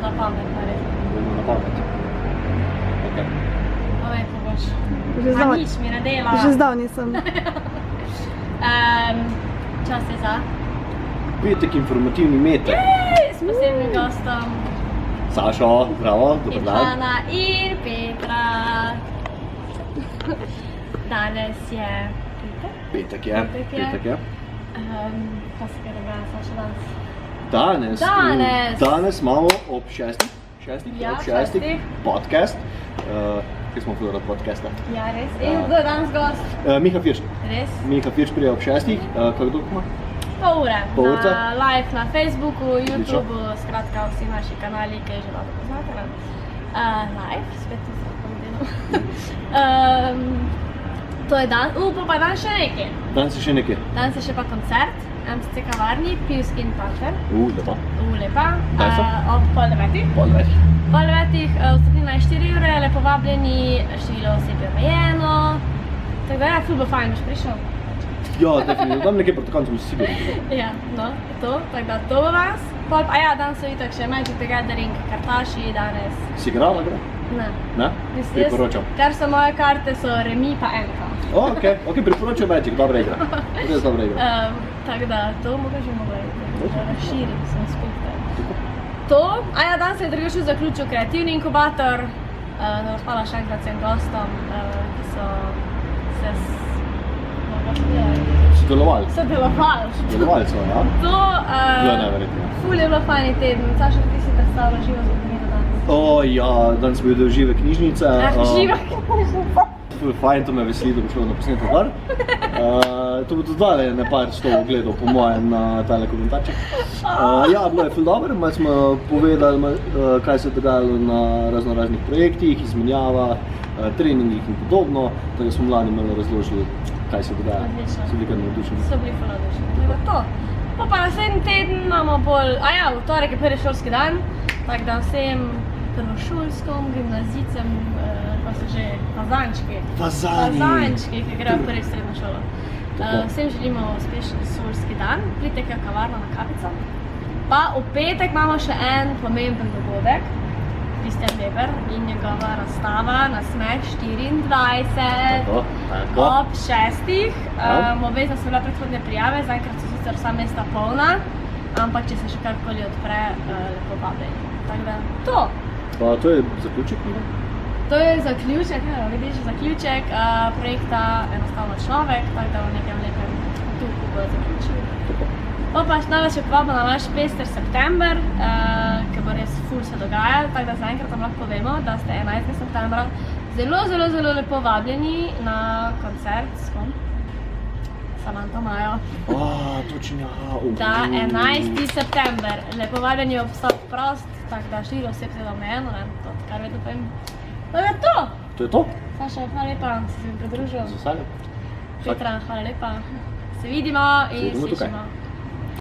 na pamet narediti. Bomo na pamet. Ok. Povej, ko boš. Že zdaj- Nič mi ne dela. Že zdaj nisem. Čas je za. Petek informativni meter. S posebnim gostom. Sašo, zdravo, dober dan. Ivana in Petra. Danes je Petek je. Pa se kaj dogaja, Saša, Danes. Danes imamo ob šestih. Ja, ob šestih. šestih. Podcast. Kaj smo povedali od podcasta? Ja, res. In kdo je danes gost? Miha Firšt. Res? Miha Firšt prije ob šestih. Kako dolgo ima? Pol ure. Pol urca? Na live na Facebooku, YouTubeu, skratka vsi naši kanali, ki že dobro poznate. Live, spet to se povedal. To je dan, pa danes še nekaj. Danes je še nekaj. Danes je še pa koncert, MCC kavarni, Pivski in Panter. Lepa. Lepa. Kdaj so? Ob pol devetih. Pol več. Pol devetih, vstopnina je 4 ure, lepo vabljeni, število oseb je omejeno. Tako da ja, ful bo fajn, boš prišel. Ja, definitivno. Tam nekaj proti koncu bomo si sigurni. Ja, no, to, tako da to bo vas. Pol pa ja, danes so itak še Magic the Gathering, kartaši danes. Si igrala, gra? Ne. Ne? Priporočam. Ker so moje karte, so remi pa enka. Ok, priporočam Magic, dobra igra. Res dobra igra. Tako da to mogoče že mogla iti, da razširim sem spektar. To, danes je drugače zaključil kreativni inkubator. Hvala še enkrat vsem gostom, ki so se Sodelovali so, ja? To, Bilo je neverjetno. ful je bilo fajn teden. Saša, ti si predstavila živo zgodovino danes. Ja, danes bi bil žive knjižnice. Živa knjižnica. Fajn, to me veseli, da bo šlo na posnetek gor. To bo tudi dale nepar stov gledal, po mojem, na tale komentarček. Ja, bilo je ful dobro, malo smo povedali, kaj se je dogajalo na raznoraznih projektih, izmenjava, treningih in podobno, tako smo mladi malo razložili, kaj se dogaja. Odlično. So bili kar navdušeni. So bili ful navdušeni. Tako da to. Pa naslednji teden imamo bolj, v torek je prvi šolski dan, tako da vsem prvošolskom, gimnazijcem, pa so že fazančki, ki grejo v prvi srednjo šolo. Vsem želimo uspešen šolski dan, pridite v kavarno na kavico. Pa v petek imamo še en pomemben dogodek, Kristjan Weber in njegova razstava Nasmeh 24 ob 6. Obvezno so bile predhodne prijave, zaenkrat so sicer vsa mesta polna, ampak če se še karkoli odpre, lepo vabljeni. Tako da to. Pa to je zaključek? To je zaključek, vidiš, zaključek projekta Enostavno človek, tako da v nekem lepem duhu bo zaključil. Pa nas še povabimo na naš pester september, ki bo res ful se dogajal, tako da zaenkrat vam lahko povemo, da ste 11. septembra zelo lepo vabljeni na koncert s kom? Samantha Majo. Točno. Da, 11. september, lepo vabljeni ob vstop prost, tako da 4 oseb se omejeno, to kar vedno povem. To je to! To je to? Saša, hvala lepa, si se mi pridružil. Z veseljem. Petra, hvala lepa. Se vidimo in slišimo.